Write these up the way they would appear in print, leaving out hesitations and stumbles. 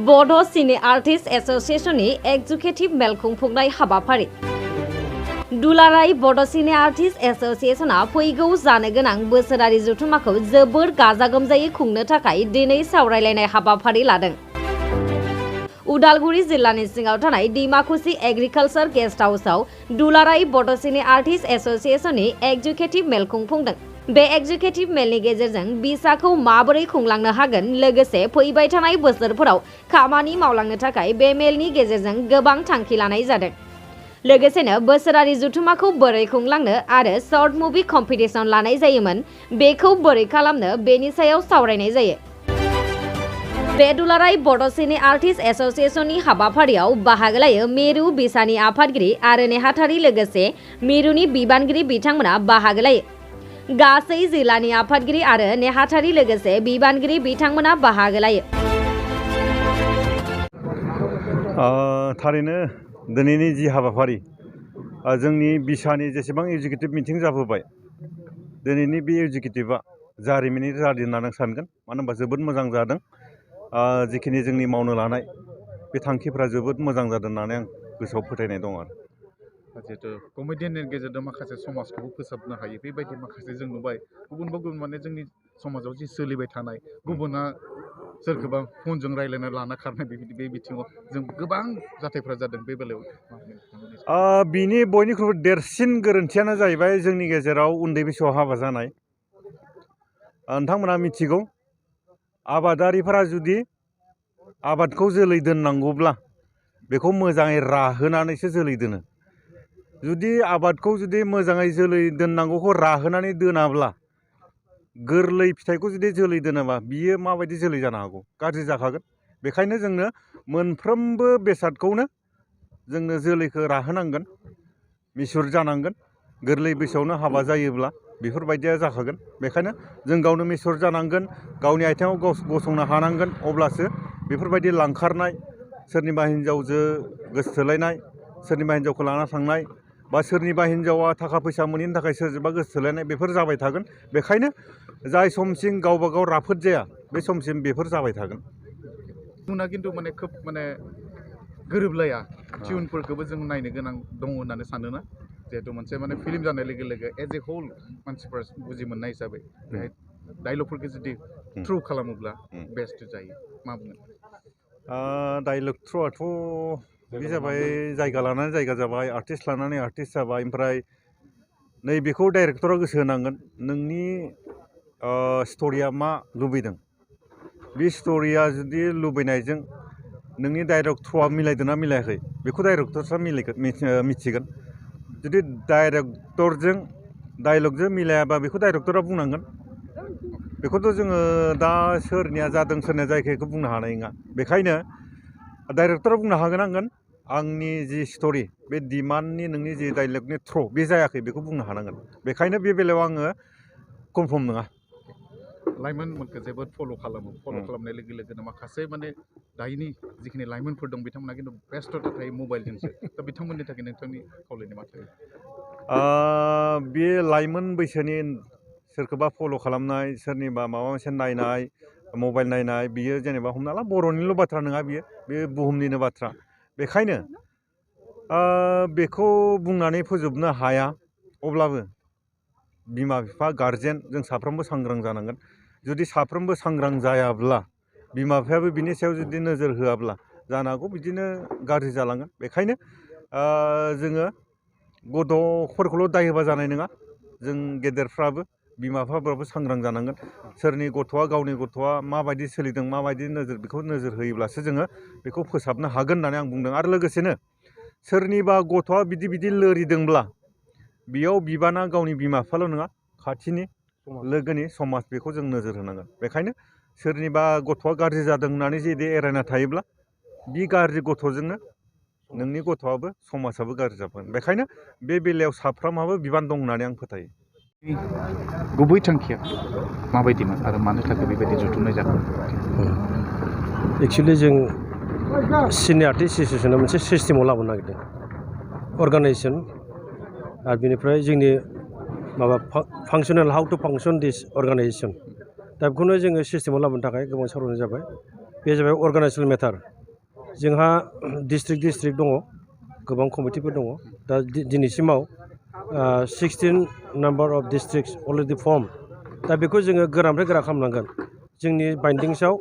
Bodo Cine Artists Association Executive मेल खुंफुंनाय हाबाफारि दुलाराय बड' सिने आर्टिस्ट एस'सिएशनआ फैगौ जानो गोनां बोसोरारि जथुम्माखौ जोबोर गाजा गोमजायै खुंनो थाखाय दिनै सावरायलायनाय हाबाफारि लादों। उदालगुरि जिल्लानि सिङाव थानाय दैमाकुसि एग्रिकालचार गेस्ट हाउसआव दुलाराय बड' सिने आर्टिस्ट एस'सिएशननि एक्जिकिउटिभ मेल खुंफुंदों। बे एक्जिकिउटिभ मेलनि गेजेरजों बिसाखौ माबोरै खुंलांनो हागोन लोगोसे फैबाय थानाय बोसोरफोराव खामानि मावलांनो थाखाय बे मेलनि गेजेरजों गोबां थांखि लानाय जादों। लोगोसेनो बोसोरारि जथुम्माखौ बोरै खुंलांनो आरो शर्ट मुभि कम्पिटिशन लानाय जायोमोन बेखौ बोरै खालामनो बेनि सायाव सावरायनाय जायो। बे दुलाराय बड' सिने आर्टिस्ट एस'सिएशननि हाबाफारियाव बाहागो लायो मिरु बिसानि आफादगिरि आरो नेहाथारि लोगोसे मिरुनि बिबानगिरि बिथांमोना बाहागो लायो। गासै जिल्लानि आफादगिरि आरो नेहाथारि लोगोसे बिबानगिरि बिथांमोना बाहागो लायो। थारैनो दिनैनि जि हाबाफारि जोंनि बिसानि जेसेबां एक्जिकिउटिभ मिटिं जाबोबाय दिनैनि बे एक्जिकिउटिभआ जारिमिनारि जादों होननानै आं सानगोन। मानो होनबा जोबोद मोजां जादों। जिखिनि जोंनि मावनो लानाय बे थांखिफोरा जोबोद मोजां जादों होननानै आं गोसोआव फोथायनाय दं आरो। जिहेतु कमेडियाननि गेजेरजों माखासे समाजखौबो फोसाबनो हायो बेबायदि माखासे जों नुबाय गुबुन माने जोंनि समाजाव जि सोलिबाय थानाय गुबुना सोरखौबा फनजों रायज्लायना लाना खारनाय बे बिथिङाव जों गोबां जाथायफोरा जादों बे बेलायाव बिनि बयनिख्रुइबो देरसिन गोरोन्थियानो जाहैबाय जोंनि गेजेराव उन्दै बैसोआव हाबा जानाय। नोंथांमोना मिथिगौ आबादारिफोरा जुदि आबादखौ जोलै दोननांगौब्ला बेखौ मोजाङै राहोनानैसो जोलै दोनो। जुदि आबादखौ जुदि मोजाङै जोलै दोननांगौखौ राहोनानै दोनाब्ला गोरलै फिथाइखौ जुदि जोलै दोनाबा बियो माबायदि जोलै जानो हागौ? गाज्रि जाखागोन। बेखायनो जोंनो मोनफ्रोमबो बेसादखौनो जोंनो जोलैखौ राहोनांगोन, मिसुर जानांगोन। गोरलै बैसोआवनो हाबा जायोब्ला बेफोरबायदिया जाखागोन। बेखायनो जों गावनो मिसुर जानांगोन, गावनि आथिङाव गसंनो हानांगोन। अब्लासो बेफोरबायदि लांखारनाय, सोरनिबा हिन्जावजों गोसोथोलायनाय, सोरनिबा हिन्जावखौ लाना थांनाय बा सोरनिबा हिन्जावा थाखा फैसा मोनैनि थाखाय सोरजोंबा गोसोथोलायनाय बेफोर जाबाय थागोन। बेखायनो जाय समसिम गावबा गाव राफोद जाया बे समसिम बेफोर जाबाय थागोन। उना खिन्थु माने खोब माने गोरोबलाया टिउनफोरखौबो जों नायनो गोनां दङ होननानै सानोना जिहेतु मोनसे माने फिल्म जानाय लोगो लोगो एज ए होल मानसिफोरा बुजि मोननाय हिसाबै बेहाय डायलगफोरखौ जुदि थ्रु खालामोब्ला बेस्ट जायो। मा बुङो? डायलग थ्रुआथ' बे जाबाय जायगा लानानै जायगा जाबाय, आर्टिस्ट लानानै आर्टिस्ट जाबाय। ओमफ्राय नैबेखौ डाइरेक्टरा गोसो होनांगोन नोंनि स्ट'रिया मा लुबैदों। बे स्ट'रिया जुदि लुबैनायजों नोंनि डाइलग थ्रुआ मिलायदोंना मिलायाखै बेखौ डाइरेक्टरसो मिथिगोन। जुदि डाइरेक्टरजों डाइलगजों मिलायाबा बेखौ डाइरेक्टरा बुंनांगोन। बेखौथ' जोङो दा सोरनिया जादों सोरनिया जायाखै बेखौ बुंनो हानाय नङा। बेखायनो डाइरेक्टरा बुंनो हागोनांगोन आंनि जि स्ट'रि बे डिमान्डनि नोंनि जि डाइलगनि थ्रु बे जायाखै बेखौ बुंनो हानांगोन। बेखायनो बे बेलायाव आङो कनफार्म नङा। लाइमोनफोरखौ जोबोद फल' खालामनाय लोगो लोगोनो माखासे माने दायोनि जिखिनि लाइमोनफोर दं बिथांमोना खिन्थु बेस्थ'था थायो मबाइलजोंसो। दा बिथांमोननि थाखाय नोंथांनि खावलायनाय मा थायो? बे लाइमोन बैसोनि सोरखौबा फल' खालामनाय, सोरनिबा माबा मोनसे नायनाय, मबाइल नायनाय, बियो जेनेबा हमना ला बर'निल' बाथ्रा नङा, बे बुहुमनिनो बाथ्रा। बेखायनो बेखौ बुंनानै फोजोबनो हाया। अब्लाबो बिमा बिफा गारजेन जों साफ्रोमबो सांग्रां जानांगोन। जुदि साफ्रोमबो सांग्रां जायाब्ला बिमा बिफायाबो बिनि सायाव जुदि नोजोर होआब्ला जानो हागौ बिदिनो गाज्रि जालांगोन। बेखायनो जोङो गथ'फोरखौल' दाय होबा जानाय नङा। जों गेदेरफ्राबो बिमा बिफाफ्राबो सांग्रां जानांगोन। सोरनि गथ'आ गावनि गथ'आ माबायदि सोलिदों माबायदि बेखौ नोजोर होयोब्लासो जोङो बेखौ फोसाबनो हागोन होननानै आं बुंदों। आरो लोगोसेनो सोरनिबा गथ'आ बिदि लोरिदोंब्ला बेयाव बिबाना गावनि बिमा बिफाल' नङा, खाथिनि लोगोनि समाज बेखौ जों नोजोर होनांगोन। बेखायनो सोरनिबा गथ'आ गाज्रि जादों होननानै जुदि एरायना थायोब्ला बे गाज्रि गथ'जोंनो नोंनि गथ'आबो समाजाबो गाज्रि जागोन। बेखायनो बे बेलायाव साफ्रोमहाबो बिबान दं होननानै आं फोथायो। गुबै थांखिया माबायदिमोन आरो मानो थाखाय बेबायदि जुथुमनाय जागोन? एक्सुवेलि जों सिने आर्टिस्ट एस'सिएशना मोनसे सिस्टेमाव लाबोनो नागिरदों अर्गानाइजेसन। आरो बेनिफ्राय जोंनि माबा फांसनेल how to function this organisation दा बेखौनो जोङो सिस्टेमाव लाबोनो थाखाय गोबां सावरायनाय जाबाय। बे जाबाय अर्गानाइजेसन मेटार। जोंहा डिस्ट्रिक्ट दङ गोबां कमिटिफोर दङ दा दिनैसिमाव 16 number of districts already form दा बेखौ जोङो गोरानिफ्राय गोरा खालामनांगोन जोंनि बाइन्डिंसआव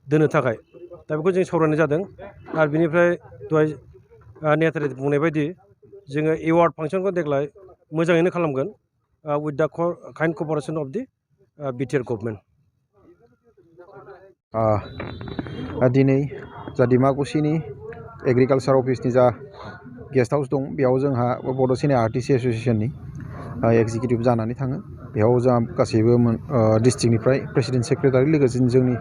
दोननो थाखाय दा बेखौ जों सावरायनाय जादों आरो बिनिफ्राय दहाय नेहाथारि बुंनाय बायदि जोङो एवार्ड फांसनखौ देग्लाय मोजाङैनो खालामगोन with the kind cooperation of the BTR government. दिनै जा डिमाकुसिनि एग्रिकालसार अफिसनि जा गेस्ट हाउस दं बेयाव जोंहा बड' सिने आर्टिस्ट एस'सिएशननि एक्जिकिउटिभ जानानै थाङो बेयाव जोंहा गासैबो डिस्ट्रिक्टनिफ्राय प्रेसिडेन्ट सेक्रेटारि लोगोसे जोंनि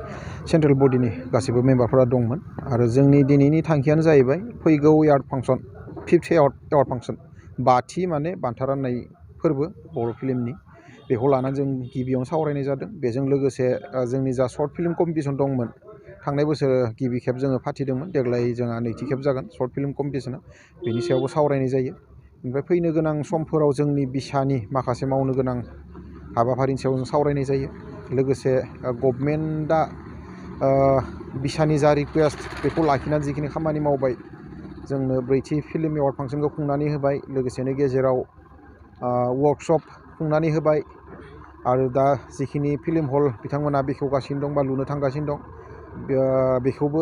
सेन्ट्रेल बडिनि गासैबो मेम्बारफोरा दंमोन आरो जोंनि दिनैनि थांखियानो जाहैबाय फैगौ award function 5th award function 5थि माने बान्था राननाय फोरबो बर' फिल्मनि बेखौ लानानै जों गिबियावनो सावरायनाय जादों बेजों लोगोसे जोंनि जा सर्ट फिल्म कम्पिटिसन दंमोन थांनाय बोसोर गिबि खेब जोङो फाथिदोंमोन देग्लाय जोंहा नैथि खेब जागोन सर्ट फिल्म कम्पिटिसना बेनि सायावबो सावरायनाय जायो ओमफ्राय फैनो गोनां समफोराव जोंनि बिसानि माखासे मावनो गोनां हाबाफारिनि सायाव जों सावरायनाय जायो लोगोसे गभर्नमेन्टआ बिसानि जा रिकुवेस्ट बेखौ लाखिनानै जिखिनि खामानि मावबाय जोंनो 4थि फिल्म एवार्ड फांसनखौ खुंनानै होबाय लोगोसेनो गेजेराव वर्कशप खुंनानै होबाय आरो दा जिखिनि फिल्म हल बिथांमोना बेखेवगासिनो दं बा लुनो थांगासिनो दं बेखौबो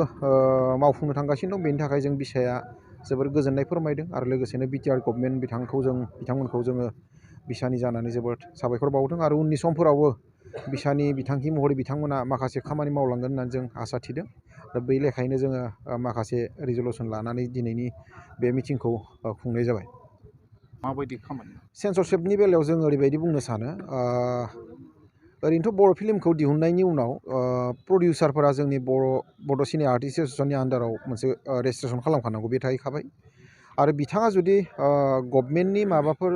मावफुंनो थांगासिनो दं बेनि थाखाय जों बिसाया जोबोर गोजोननाय फोरमायदों आरो लोगोसेनो बिटिआर गभर्नमेन्ट बिथांमोनखौ जोङो बिसानि जानानै जोबोद साबायखर बावदों आरो उननि समफोरावबो बिसानि बिथांखि महरै बिथांमोना माखासे खामानि मावलांगोन होननानै जों आसा थिदों दा बै लेखायैनो जोङो माखासे रिजलुसन लानानै दिनैनि बे मिटिंखौ खुंनाय जाबाय। माबायदि खामानि सेन्सरशिपनि बेलायाव जों ओरैबायदि बुंनो सानो ओरैनोथ' बर' फिल्मखौ दिहुननायनि उनाव प्रडिउसारफोरा जोंनि बड' सिने आर्टिस्ट एस'सिएशननि आन्दाराव मोनसे रेजिस्ट्रेसन खालामखानांगौ बे थाहैखाबाय आरो बिथाङा जुदि गभर्नमेन्टनि माबाफोर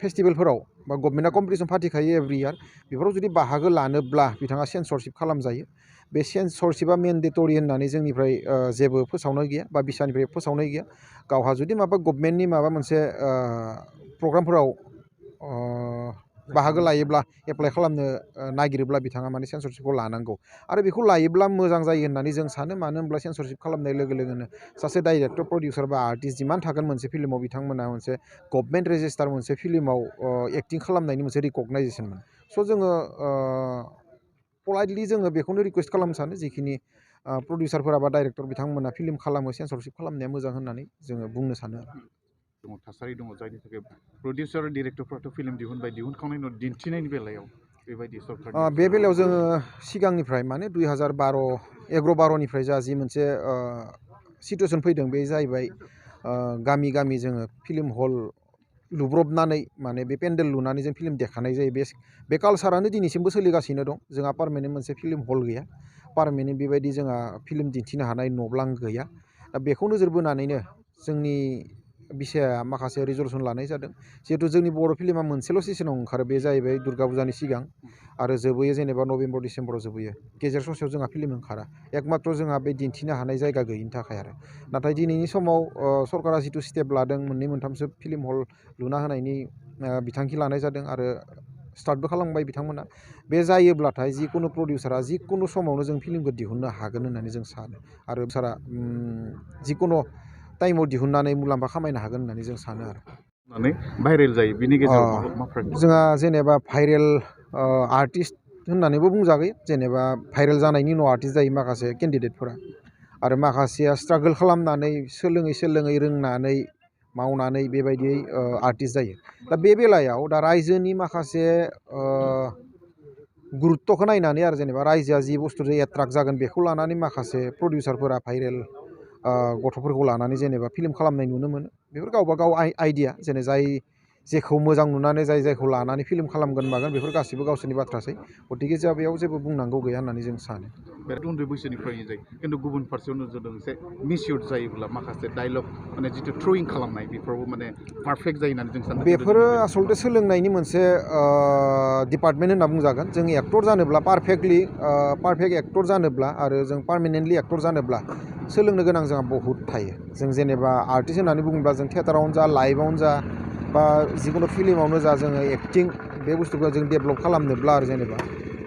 फेस्टिभेलफोराव बा गभर्नमेन्टआ कम्पिटिसन फाथिखायो एभ्रि इयार बेफोराव जुदि बाहागो लानोब्ला बिथाङा सेन्सरशिप खालामजायो बे सेन्सरशिपआ मेन्डेटरि होननानै जोंनिफ्राय जेबो फोसावनाय गैया बा बिसानिफ्राय फोसावनाय गैया गावहा जुदि माबा गभर्नमेन्टनि माबा मोनसे प्रग्रामफोराव बाहागो लायोब्ला एप्लाइ खालामनो नागिरोब्ला बिथाङा माने सेन्सरशिपखौ लानांगौ आरो बेखौ लायोब्ला मोजां जायो होननानै जों सानो मानो होनब्ला सेन्सरशिप खालामनाय लोगो लोगोनो सासे डाइरेक्टर प्रडिउसार बा आर्टिस्ट जिमान थागोन मोनसे फिल्माव बिथांमोना मोनसे गभर्नमेन्ट रेजिस्टार मोनसे फिल्माव एक्टिं खालामनायनि मोनसे रिकगनाइजेसनमोन स' जोङो पलाइटलि जोङो बेखौनो रिकुवेस्ट खालामनो सानो जिखिनि प्रडिउसारफोरा बा डाइरेक्टर बिथांमोना फिल्म खालामो सेन्सरशिप खालामनाया मोजां होननानै जोङो बुंनो सानो आरो दङ थासारि दङ जायनि थाखाय प्रडिउसार डिरेक्टरफ्राथ' फिल्म दिहुनखांनायनि उनाव दिन्थिनायनि बेलायाव बेबायदि सरकार बे बेलायाव जोङो सिगांनिफ्राय माने 2011-12निफ्राय जा जि मोनसे सिटुवेसन फैदों बे जाहैबाय गामि गामि जोङो फिल्म हल लुब्रबनानै माने बे पेन्डेल लुनानै जों फिल्म देखानाय जायो बे कालसारानो दिनैसिमबो सोलिगासिनो दं जोंहा पार्मानेन्ट मोनसे फिल्म हल गैया पार्मानेन्ट बेबायदि जोंहा फिल्म दिन्थिनो हानाय न'ब्लां गैया दा बेखौ नोजोर बोनानैनो जोंनि बिसाया माखासे रिजलुसन लानाय जादों जिहेतु जोंनि बर' फिल्मा मोनसेल' सिजनाव ओंखारो बे जाहैबाय दुर्गा फुजानि सिगां आरो जोबोयो जेनेबा नभेम्बर डिसेम्बराव जोबोयो गेजेर ससेयाव जोंहा फिल्म ओंखारा एकमात्र जोंहा बे दिन्थिनो हानाय जायगा गैयिनि थाखाय आरो नाथाय दिनैनि समाव सरकारा जिथु स्टेप लादों 2-3सो फिल्म हल लुना होनायनि बिथांखि लानाय जादों आरो स्टार्टबो खालामबाय बिथांमोना बे जायोब्लाथाय जिकुनु प्रडिउसारा जिकुनु समावनो जों फिल्मखौ दिहुननो हागोन होननानै जों सानो आरो सारा जिकुनु टाइमाव दिहुननानै मुलाम्फा खामायनो हागोन होननानै जों सानो आरो भाइरेल जायो बिनि गेजेराव मा जोंहा जेनेबा भाइरेल आर्टिस्ट होननानैबो बुंजागोन जेनेबा भाइरेल जानायनि उनाव आर्टिस्ट जायो माखासे केन्डिडेटफोरा आरो माखासेया स्ट्रागोल खालामनानै सोलोङै रोंनानै मावनानै बेबायदियै आर्टिस्ट जायो दा बे बेलायाव दा रायजोनि माखासे गुरुत्त'खौ नायनानै आरो जेनेबा रायजोआ जि बुस्थुजों एट्राक्ट जागोन बेखौ लानानै माखासे प्रडिउसारफोरा भाइरेल गथ'फोरखौ लानानै जेनेबा फिल्म खालामनाय नुनो मोनो बेफोर गावबा गाव आइडिया जेने जाय जेखौ मोजां नुनानै जायखौ लानानै फिल्म खालामगोन मागोन बेफोर गासिबो गावसोरनि बाथ्रासै गतिके जोंहा बेयाव जेबो बुंनांगौ गैया होननानै जों सानो बिराद उन्दै बैसोनिफ्रायनो जायो खिन्थु गुबुन फारसेयाव नोजोर होदों एसे मिसइउज जायोब्ला माखासे डायलग माने जिथु थ्रयिं खालामनाय बेफोरावबो माने पारफेक्ट जायो होननानै जों सानो बेफोरो आसलथे सोलोंनायनि मोनसे डिपार्टमेन्ट होनना बुंजागोन जों एक्टर जानोब्ला पारफेक्ट एक्टर जानोब्ला आरो जों पार्मानेन्टलि एक्टर जानोब्ला सोलोंनो गोनां जोंहा बहुद थायो जों जेनेबा आर्टिस्ट होननानै बुङोब्ला जों थियेटारावनो जा लाइभआवनो जा बा जिकुनु फिल्मावनो जा जोङो एक्टिं बे बुस्थुखौ जों डेभेलप खालामनोब्ला आरो जेनेबा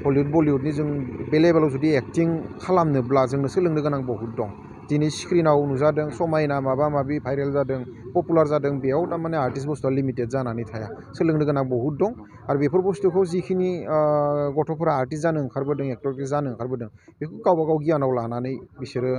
हलिउड बलिउडनि जों बे लेभेलाव जुदि एक्टिं खालामनोब्ला जोंनो सोलोंनो गोनां बहुद दं दिनै स्क्रिनाव नुजादों समायना माबा माबि भाइरेल जादों पपुलार जादों बेयाव थारमाने आर्टिस्ट बुस्थुआ लिमिटेड जानानै थाया सोलोंनो गोनां बहुद दं आरो बेफोर बुस्थुखौ जिखिनि गथ'फोरा आर्टिस्ट जानो ओंखारबोदों एक्टर जानो ओंखारबोदों बेखौ गावबा गाव गियानाव लानानै बिसोरो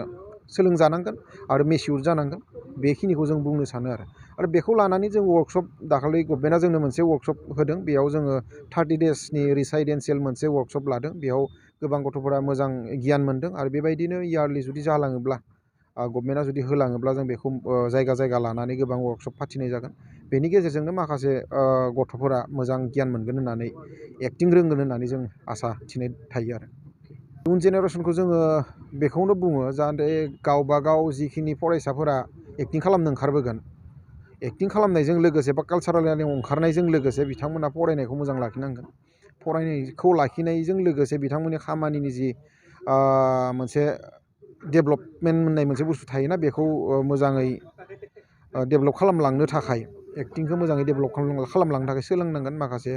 सोलोंजानांगोन आरो मेचिउर जानांगोन बेखिनिखौ जों बुंनो सानो आरो बेखौ लानानै जों वार्कशप दाखालि गभर्नमेन्टआ जोंनो मोनसे वार्कशप होदों बेयाव जोङो 30 डेसनि रिसाइडेन्सियेल मोनसे वार्कशप लादों बेयाव गोबां गथ'फोरा मोजां गियान मोन्दों आरो बेबायदिनो इयारलि जुदि जालाङोब्ला गभर्नमेन्टआ जुदि होलाङोब्ला जों बेखौ जायगा जायगा लानानै गोबां वार्कशप फाथिनाय जागोन बेनि गेजेरजोंनो माखासे गथ'फोरा मोजां गियान मोनगोन होननानै एक्टिं रोंगोन होननानै जों आसा थिनाय थायो आरो इयुन जेनेरेसनखौ जोङो बेखौनो बुङो जाहाथे गावबा गाव जिखिनि फरायसाफोरा एक्टिं खालामनो ओंखारबोगोन एक्टिं खालामनायजों लोगोसे बा कालसारेल लाइनाव ओंखारनायजों लोगोसे बिथांमोना फरायनायखौ मोजां लाखिनांगोन फरायनायखौ लाखिनायजों लोगोसे बिथांमोननि खामानिनि जि मोनसे डेभेलपमेन्ट होननाय मोनसे बुस्थु थायोना बेखौ मोजाङै डेभेलप खालामलांनो थाखाय एक्टिंखौ मोजाङै डेभेलप खालामलांनो थाखाय सोलोंनांगोन माखासे